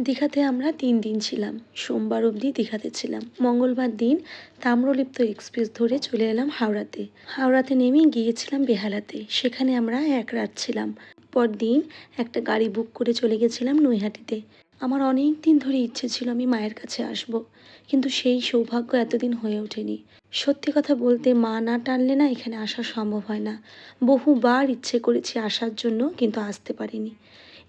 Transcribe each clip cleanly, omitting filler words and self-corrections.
দীঘাতে আমরা 3 দিন ছিলাম। সোমবার অবধি দীঘাতে ছিলাম। মঙ্গলবার দিন তাম্রলিপ্ত এক্সপ্রেস ধরে চলে এলাম হাওড়াতে। হাওড়াতে নেমে গিয়েছিলাম বেহালাতে। সেখানে আমরা 1 রাত ছিলাম। পরদিন একটা গাড়ি বুক করে চলে গেছিলাম নৈহাটিতে। আমার অনেক দিন ধরে ইচ্ছে ছিল আমি মায়ের কাছে আসব, কিন্তু সেই সৌভাগ্য এতদিন হয়ে ওঠেনি। সত্যি কথা বলতে মা না টানলে না এখানে আসা সম্ভব হয় না। বহুবার ইচ্ছে করেছি আসার জন্য, কিন্তু আসতে পারিনি।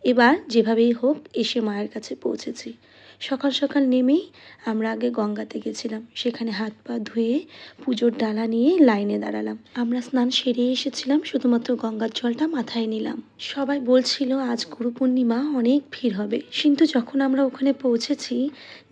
এবার যেভাবেই হোক এসে মায়ের কাছে পৌঁছেছি। সকাল সকাল নেমেই আমরা আগে গঙ্গাতে গেছিলাম। সেখানে হাত পা ধুয়ে পুজোর ডালা নিয়ে লাইনে দাঁড়ালাম। আমরা স্নান সেরে এসেছিলাম, শুধুমাত্র গঙ্গার জলটা মাথায় নিলাম। সবাই বলছিল আজ গুরু পূর্ণিমা, অনেক ভিড় হবে। কিন্তু যখন আমরা ওখানে পৌঁছেছি,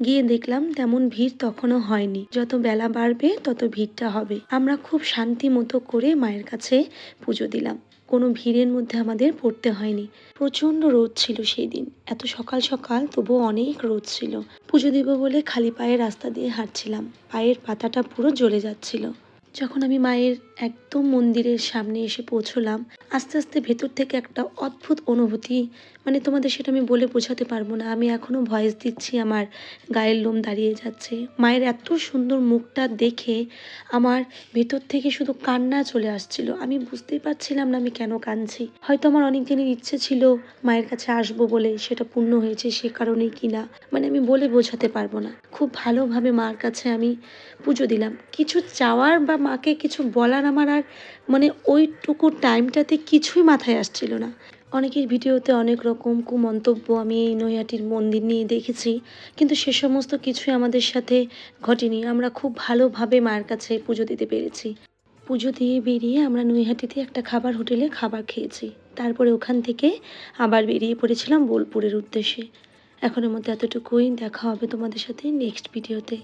গিয়ে দেখলাম তেমন ভিড় তখনও হয়নি। যত বেলা বাড়বে তত ভিড়টা হবে। আমরা খুব শান্তি মতো করে মায়ের কাছে পুজো দিলাম। কোনো ভিড়ের মধ্যে আমাদের পড়তে হয়নি। প্রচণ্ড রোদ ছিল সেই দিন। এত সকাল সকাল তবুও অনেক রোদ ছিল। পুজো দেব বলে খালি পায়ে রাস্তা দিয়ে হাঁটছিলাম। পায়ের পাতাটা পুরো জ্বলে যাচ্ছিল। যখন আমি মায়ের একদম মন্দিরের সামনে এসে পৌঁছলাম, আস্তে আস্তে ভেতর থেকে একটা অদ্ভুত অনুভূতি, মানে তোমাদের সেটা আমি বলে বোঝাতে পারবো না। আমি এখনও ভয়েস দিচ্ছি, আমার গায়ের লোম দাঁড়িয়ে যাচ্ছে। মায়ের এত সুন্দর মুখটা দেখে আমার ভেতর থেকে শুধু কান্না চলে আসছিল। আমি বুঝতেই পারছিলাম না আমি কেন কাঁদছি। হয়তো আমার অনেক দিনের ইচ্ছে ছিল মায়ের কাছে আসবো বলে, সেটা পূর্ণ হয়েছে সে কারণেই কিনা, মানে আমি বলে বোঝাতে পারবো না। খুব ভালোভাবে মার কাছে আমি পুজো দিলাম। কিছু চাওয়ার বা মাকে কিছু বলার আমার আর মানে ওইটুকু টাইমটাতে কিছুই মাথায় আসছিল না। অনেকের ভিডিওতে অনেক রকম কুমন্তব্য আমি এই নৈহাটির মন্দির নিয়ে দেখেছি, কিন্তু সে সমস্ত কিছুই আমাদের সাথে ঘটেনি। আমরা খুব ভালোভাবে মায়ের কাছে পুজো দিতে পেরেছি। পুজো দিয়ে বেরিয়ে আমরা নৈহাটিতে একটা খাবার হোটেলে খাবার খেয়েছি। তারপরে ওখান থেকে আবার বেরিয়ে পড়েছিলাম বোলপুরের উদ্দেশ্যে। এখনের মধ্যে এতটুকুই। দেখা হবে তোমাদের সাথে নেক্সট ভিডিওতে।